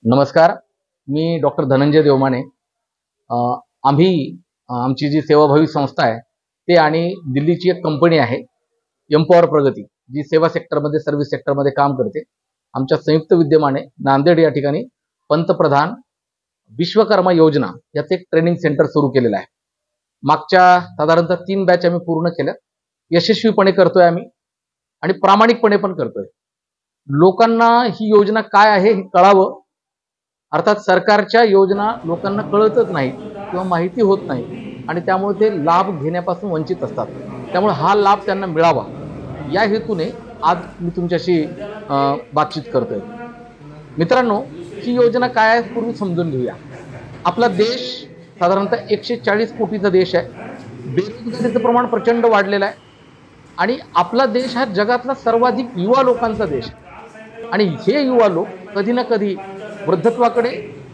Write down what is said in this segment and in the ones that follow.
नमस्कार. मी डॉक्टर धनंजय देवमाने. आम्ही आमची जी सेवाभावी संस्था आहे ते आणि दिल्लीची एक कंपनी आहे एम्पॉवर प्रगती, जी सेवा सेक्टरमध्ये सर्व्हिस सेक्टरमध्ये काम करते. आमच्या संयुक्त विद्यमाने नांदेड या ठिकाणी पंतप्रधान विश्वकर्मा योजना याचं एक ट्रेनिंग सेंटर सुरू केलेलं आहे. मागच्या साधारणतः 3 बॅच आम्ही पूर्ण केल्या. यशस्वीपणे करतोय आम्ही आणि प्रामाणिकपणे पण करतोय. लोकांना ही योजना काय आहे हे कळावं. अर्थात सरकारच्या योजना लोकांना कळतच नाही किंवा माहिती होत नाही आणि त्यामुळे ते लाभ घेण्यापासून वंचित असतात. त्यामुळे हा लाभ त्यांना मिळावा या हेतूने आज मी तुमच्याशी बातचीत करतोय. मित्रांनो, ही योजना काय आहे पूर्वी समजून घेऊया. आपला देश साधारणतः 140 कोटीचा देश आहे. बेरोजगारीचं प्रमाण प्रचंड वाढलेलं आहे आणि आपला देश हा जगातला सर्वाधिक युवा लोकांचा देश आहे. आणि हे युवा लोक कधी ना कधी वृद्धत्वाकडे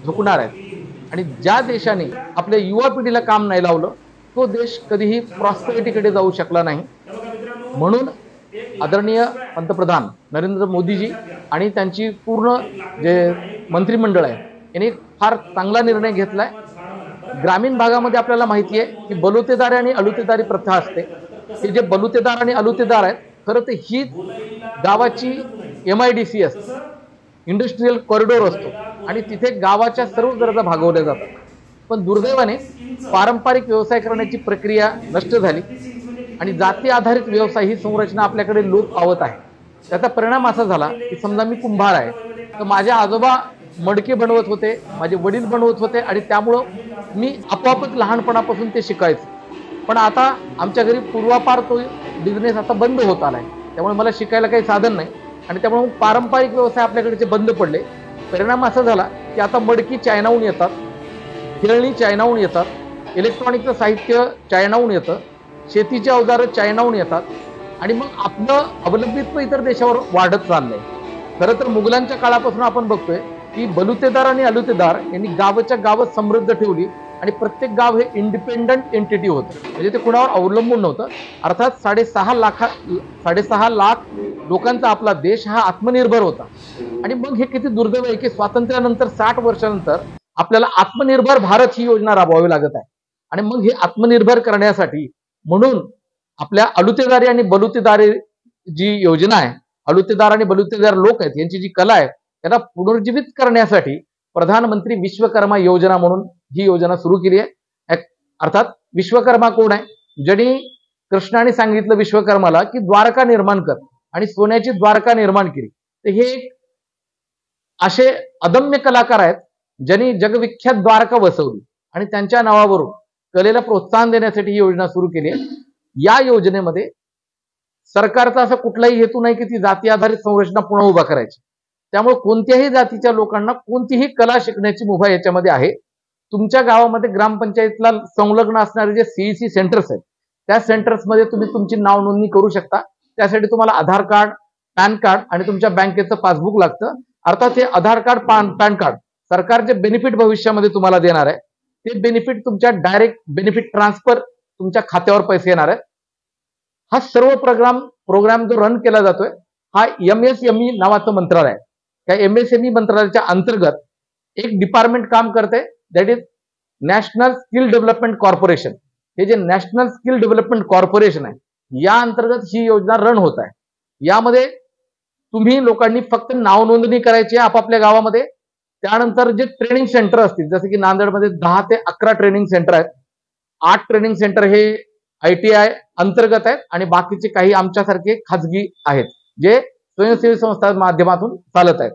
झुकणार आहेत आणि ज्या देशाने आपल्या युवा पिढीला काम नाही लावलं तो देश कधीही प्रॉस्पेरिटीकडे जाऊ शकला नाही. म्हणून आदरणीय पंतप्रधान नरेंद्र मोदीजी आणि त्यांची पूर्ण जे मंत्रिमंडळ आहे यांनी फार चांगला निर्णय घेतलाय. ग्रामीण भागामध्ये आपल्याला माहिती आहे की बलुतेदारी आणि अलुतेदारी प्रथा असते. हे जे बलुतेदार आणि अलुतेदार आहेत खरं तर ही गावाची MIDC असते, इंडस्ट्रियल कॉरिडॉर असतो आणि तिथे गावाच्या सर्व गरजा भागवल्या जातात. पण दुर्दैवाने पारंपरिक व्यवसाय करण्याची प्रक्रिया नष्ट झाली आणि जाती आधारित व्यवसाय ही संरचना आपल्याकडे लोप पावत आहे. त्याचा परिणाम असा झाला की समजा मी कुंभार आहे तर माझे आजोबा मडके बनवत होते, माझे वडील बनवत होते आणि त्यामुळं मी आपोआपच लहानपणापासून ते शिकायचं. पण आता आमच्या घरी पूर्वापार तो बिझनेस आता बंद होत आलाय. त्यामुळे मला शिकायला काही साधन नाही आणि त्यामुळे पारंपरिक व्यवसाय आपल्याकडचे बंद पडले. परिणाम असा झाला की आता मडकी चायनाहून येतात, खेळणी चायनाहून येतात, इलेक्ट्रॉनिकचं साहित्य चायनाहून येतं, शेतीची अवजारं चायनाहून येतात आणि मग आपलं अवलंबित्व इतर देशावर वाढत चाललंय. खरं तर मुघलांच्या काळापासून आपण बघतोय की बलुतेदार आणि अलुतेदार यांनी गावाच्या गावात समृद्ध ठेवली आणि प्रत्येक गाव हे इंडिपेंडंट एंटिटी होतं, म्हणजे ते कुणावर अवलंबून नव्हतं. अर्थात 6.5 लाख लोकांचा आपला देश हा आत्मनिर्भर होता. आणि मग हे किती दुर्दैव आहे की स्वातंत्र्यानंतर 60 वर्षानंतर आपल्याला आत्मनिर्भर भारत ही योजना राबवावी लागत आहे. आणि मग हे आत्मनिर्भर करण्यासाठी म्हणून आपल्या अलुतेदारी आणि बलुतेदारी जी योजना आहे, अलुतेदार आणि बलुतेदार लोक आहेत यांची जी कला आहे त्यांना पुनर्जीवित करण्यासाठी प्रधानमंत्री विश्वकर्मा योजना म्हणून ही योजना सुरू केली आहे. अर्थात विश्वकर्मा कोण आहे? ज्यांनी कृष्णाने सांगितलं विश्वकर्माला की द्वारका निर्माण कर आणि सोन्याची द्वारका निर्माण केली. तर हे असे अदम्य कलाकार आहेत ज्यांनी जगविख्यात द्वारका बसवली आणि त्यांच्या नावावरून कलेला प्रोत्साहन देण्यासाठी ही योजना सुरू केली आहे. या योजनेमध्ये सरकारचा असा कुठलाही हेतू नाही की ती जाती आधारित संरचना पुन्हा उभा करायची. त्यामुळे कोणत्याही जातीच्या लोकांना कोणतीही कला शिकण्याची मुभा याच्यामध्ये आहे. तुमच्या गावामध्ये ग्रामपंचायतला संलग्न असणारे जे CEC सेंटर्स आहेत त्या सेंटर्समध्ये तुम्ही तुमची नाव नोंदणी करू शकता. त्यासाठी तुम्हाला आधार कार्ड, पॅन कार्ड आणि तुमच्या बँकेचं पासबुक लागतं. अर्थात हे आधार कार्ड, पॅन कार्ड सरकारचे बेनिफिट भविष्यामध्ये तुम्हाला देणार आहे. ते बेनिफिट तुमच्या डायरेक्ट बेनिफिट ट्रान्सफर तुमच्या खात्यावर पैसे येणार आहेत. हा सर्व प्रोग्राम जो रन केला जातोय हा MSME नावाचं मंत्रालय आहे. त्या MSME मंत्रालयाच्या अंतर्गत एक डिपार्टमेंट काम करते, that is national skill development corporation. हे जे नॅशनल स्किल डेव्हलपमेंट कॉर्पोरेशन आहे या अंतर्गत ही योजना रन होत आहे. यामध्ये तुम्ही लोकांनी फक्त नाव नोंदणी करायची आहे आपापल्या गावामध्ये. त्यानंतर जे ट्रेनिंग सेंटर असतील, जसे की नांदेडमध्ये 10 ते 11 ट्रेनिंग सेंटर आहेत. 8 ट्रेनिंग सेंटर हे ITI अंतर्गत आहेत आणि बाकीचे काही आमच्यासारखे खाजगी आहेत जे स्वयंसेवी संस्था माध्यमातून चालत आहेत.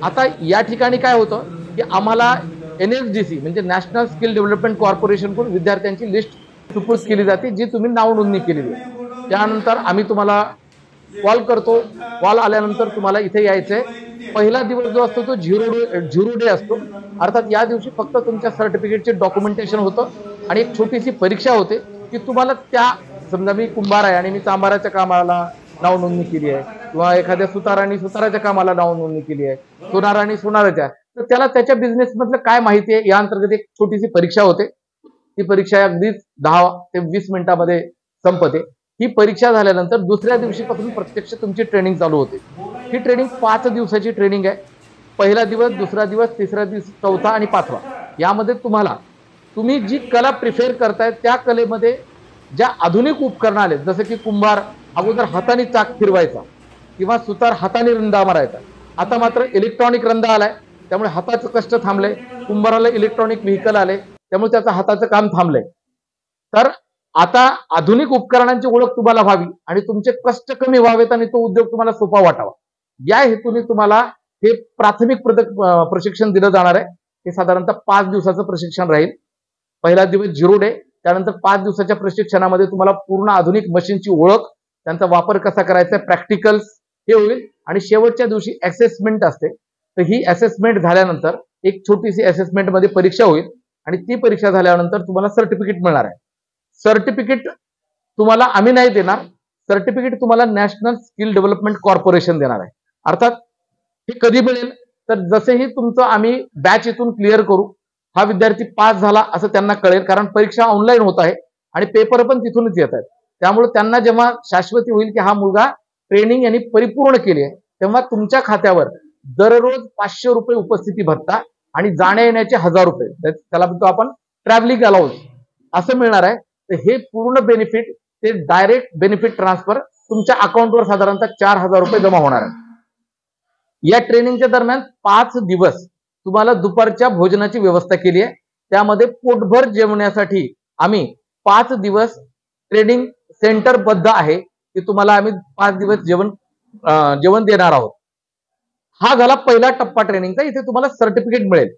आता या ठिकाणी काय होतं की आम्हाला NSDC म्हणजे नॅशनल स्किल डेव्हलपमेंट कॉर्पोरेशन कडून विद्यार्थ्यांची लिस्ट सुपूर्द केली जाते जी तुम्ही नाव नोंदणी केलेली आहे. त्यानंतर आम्ही तुम्हाला कॉल करतो. कॉल आल्यानंतर तुम्हाला इथे यायचंय. पहिला दिवस जो असतो तो झिरो डे असतो. अर्थात या दिवशी फक्त तुमच्या सर्टिफिकेटचे डॉक्युमेंटेशन होतं आणि एक छोटीशी परीक्षा होते की तुम्हाला त्या समजा मी कुंभार आहे आणि मी चांभाराच्या कामाला नाव नोंदणी केली आहे किंवा एखाद्या सुतारांनी सुताराच्या कामाला नाव नोंदणी केली आहे, सोनारांनी सोनाराच्या, तर त्याला त्याच्या बिझनेस मधलं काय माहिती आहे या अंतर्गत एक छोटीशी परीक्षा होते. ती परीक्षा अगदीच 10 ते 20 मिनिटांमध्ये संपते. ही परीक्षा झाल्यानंतर दुसऱ्या दिवशीपासून प्रत्यक्ष तुमची ट्रेनिंग चालू होते. ही ट्रेनिंग 5 दिवसाची ट्रेनिंग आहे. पहिला दिवस, दुसरा दिवस, तिसरा दिवस, चौथा आणि पाचवा यामध्ये तुम्ही जी कला प्रिफेअर करताय त्या कलेमध्ये ज्या आधुनिक उपकरण आले, जसं की कुंभार अगोदर हाताने चाक फिरवायचा किंवा सुतार हाताने रंदा मारायचा, आता मात्र इलेक्ट्रॉनिक रंदा आलाय, त्यामुळे हाताचं कष्ट थांबलंय. कुंभाराला इलेक्ट्रॉनिक व्हेकल आले, त्यामुळे त्याचं हाताचं काम थांबलंय. तर आता आधुनिक उपकरणांची ओळख तुम्हाला व्हावी आणि तुमचे कष्ट कमी व्हावेत आणि तो उद्योग तुम्हाला सोपा वाटावा, या हेतूने तुम्हाला हे प्राथमिक प्रशिक्षण दिलं जाणार आहे. हे साधारणतः 5 दिवसाचं प्रशिक्षण राहील. पहिला दिवस 0 डे, त्यानंतर 5 दिवसाच्या प्रशिक्षणामध्ये तुम्हाला पूर्ण आधुनिक मशीनची ओळख, त्यांचा वापर कसा करायचा, प्रॅक्टिकल्स हे होईल आणि शेवटच्या दिवशी असेसमेंट असते. तर ही असेसमेंट झाल्यानंतर एक छोटीशी असेसमेंट मध्ये परीक्षा होईल आणि ती परीक्षा झाल्यानंतर तुम्हाला सर्टिफिकेट मिळणार आहे. सर्टिफिकेट तुम्हाला आम्ही नाही देणार, सर्टिफिकेट तुम्हाला नॅशनल स्किल डेव्हलपमेंट कॉर्पोरेशन देणार आहे. अर्थात हे कधी मिळेल, तर जसेही तुमचं आम्ही बॅच इथून क्लिअर करू, हा विद्यार्थी पास झाला असं त्यांना कळेल, कारण परीक्षा ऑनलाईन होत आहे आणि पेपर पण तिथूनच येत आहेत. त्यामुळे त्यांना जेव्हा शाश्वती होईल की हा मुलगा ट्रेनिंग यांनी परिपूर्ण केली आहे, तेव्हा तुमच्या खात्यावर दररोज 500 रुपये उपस्थिती भत्ता आणि जाण्या येण्याचे 1000 रुपये, त्याला म्हणतो आपण ट्रॅव्हलिंग अलाउन्स, असं मिळणार आहे. तर हे पूर्ण बेनिफिट, ते डायरेक्ट बेनिफिट ट्रान्सफर तुमच्या अकाउंटवर साधारणतः 4000 रुपये जमा होणार आहे. या ट्रेनिंगच्या दरम्यान 5 दिवस तुम्हाला दुपारच्या भोजनाची व्यवस्था केली आहे. त्यामध्ये पोटभर जेवण्यासाठी आम्ही 5 दिवस ट्रेनिंग सेंटर बद्ध आहे की तुम्हाला आम्ही 5 दिवस जेवण देणार आहोत. हा झाला पहिला टप्पा ट्रेनिंगचा. इथे तुम्हाला सर्टिफिकेट मिळेल.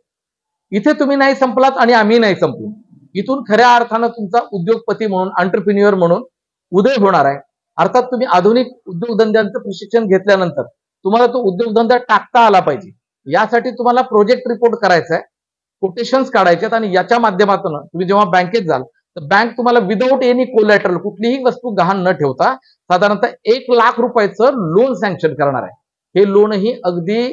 इथे तुम्ही नाही संपलात आणि आम्ही नाही संपलो. इथून खऱ्या अर्थानं तुमचा उद्योगपती म्हणून, एंटरप्रेन्युअर म्हणून उदय होणार आहे. अर्थात तुम्ही आधुनिक उद्योगधंद्यांचं प्रशिक्षण घेतल्यानंतर तुम्हाला तो उद्योगधंदा टाकता आला पाहिजे. यासाठी तुम्हाला प्रोजेक्ट रिपोर्ट करायचा आहे, कोटेशन्स काढायचे आहेत आणि याच्या माध्यमातून तुम्ही जेव्हा बँकेत जाल तर बँक तुम्हाला विदाऊट एनी कोलॅटरल, कुठलीही वस्तू गहाण न ठेवता साधारणतः 1 लाख रुपयाचं लोन सँक्शन करणार आहे. हे लोनही अगदी,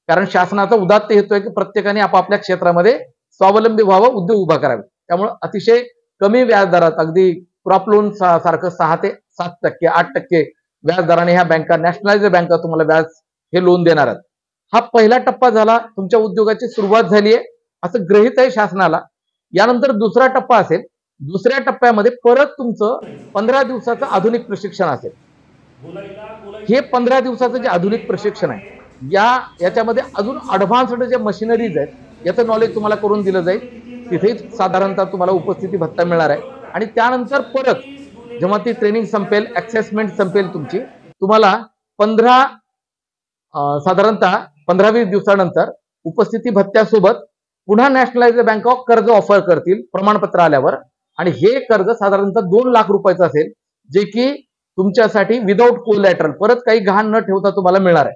कारण शासनाचा उदात्त हेतू आहे की प्रत्येकाने आपापल्या क्षेत्रामध्ये स्वावलंबी व्हावं, उद्योग उभा करावे. त्यामुळे अतिशय कमी व्याजदरात, अगदी क्रॉप लोन सारखं 6 ते 7%, 8% व्याजदराने ह्या बँका, नॅशनलाइज बँका तुम्हाला व्याज हे लोन देणार आहेत. हा पहिला टप्पा झाला, तुमच्या उद्योगाची सुरुवात झाली आहे असं गृहीत आहे शासनाला. यानंतर दुसरा टप्पा असेल. दुसऱ्या टप्प्यामध्ये परत तुमचं 15 दिवसाचं आधुनिक प्रशिक्षण असेल. हे 15 दिवसाचं जे आधुनिक प्रशिक्षण आहे, याच्यामध्ये अजून ऍडव्हान्स्ड जे मशिनरीज आहेत याचं नॉलेज तुम्हाला करून दिलं जाईल. तिथेच साधारणतः तुम्हाला उपस्थिती भत्ता मिळणार आहे. आणि त्यानंतर परत जेव्हा ती ट्रेनिंग संपेल, असेसमेंट संपेल तुमची, तुम्हाला साधारणतः 15-20 दिवसानंतर उपस्थिती भत्त्यासोबत पुन्हा नॅशनलाइज बँक ऑफ कर्ज ऑफर करतील प्रमाणपत्र आल्यावर. आणि हे कर्ज साधारणतः 2 लाख रुपयाचं असेल, जे की तुमच्यासाठी विदाऊट कोलॅटरल, परत काही गहाण न ठेवता तुम्हाला मिळणार आहे.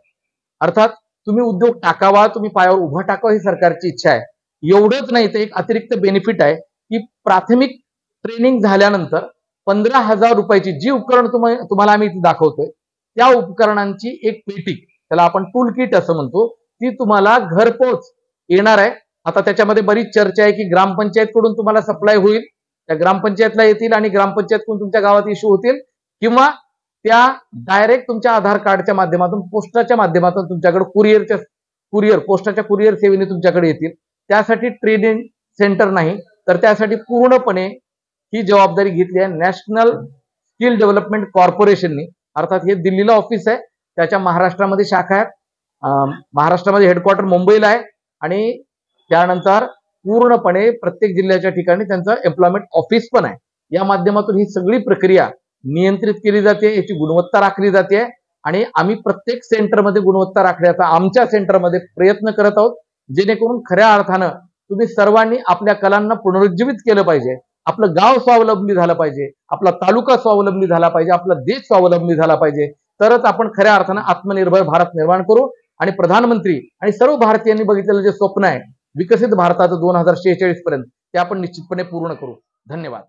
अर्थात तुम्ही उद्योग टाकावा, तुम्ही पायावर उभा टाकावा ही सरकारची इच्छा आहे. एवढंच नाही, तर एक अतिरिक्त बेनिफिट आहे की प्राथमिक ट्रेनिंग झाल्यानंतर 15,000 रुपयाची जी उपकरण तुम्हाला आम्ही इथे दाखवतोय, त्या उपकरणांची एक पेटी, त्याला आपण टूल किट असं म्हणतो, ती तुम्हाला घरपोच येणार आहे. आता त्याच्यामध्ये बरीच चर्चा आहे की ग्रामपंचायत कडून तुम्हाला सप्लाय होईल, त्या ग्रामपंचायतला येतील आणि ग्रामपंचायतकडून तुमच्या गावात इश्यू होतील, किंवा त्या डायरेक्ट तुमच्या आधार कार्डच्या माध्यमातून, पोस्टाच्या माध्यमातून तुमच्याकडे पोस्टाच्या कुरिअर सेवेने तुमच्याकडे येतील. त्यासाठी ट्रेनिंग सेंटर नाही, तर त्यासाठी पूर्णपणे ही जबाबदारी घेतली आहे नॅशनल स्किल डेव्हलपमेंट कॉर्पोरेशननी. अर्थात हे दिल्लीला ऑफिस आहे, त्याच्या महाराष्ट्रामध्ये शाखा आहेत. महाराष्ट्रामध्ये हेडक्वार्टर मुंबईला आहे आणि त्यानंतर पूर्णपणे प्रत्येक जिल्ह्याच्या ठिकाणी त्यांचं एम्प्लॉयमेंट ऑफिस पण आहे. या माध्यमातून ही सगळी प्रक्रिया नियंत्रित केली जाते, याची गुणवत्ता राखली जाते आणि आम्ही प्रत्येक सेंटरमध्ये गुणवत्ता राखण्याचा आमच्या सेंटरमध्ये प्रयत्न करत आहोत, जेणेकरून खऱ्या अर्थानं तुम्ही सर्वांनी आपल्या कलांना पुनरुज्जीवित केलं पाहिजे. आपलं गाव स्वावलंबी झालं पाहिजे, आपला तालुका स्वावलंबी झाला पाहिजे, आपला देश स्वावलंबी झाला पाहिजे. तरच आपण खऱ्या अर्थानं आत्मनिर्भर भारत निर्माण करू आणि प्रधानमंत्री आणि सर्व भारतीयांनी बघितलेलं जे स्वप्न आहे विकसित भारताचं 2046 पर्यंत, ते आपण निश्चितपणे पूर्ण करू. धन्यवाद.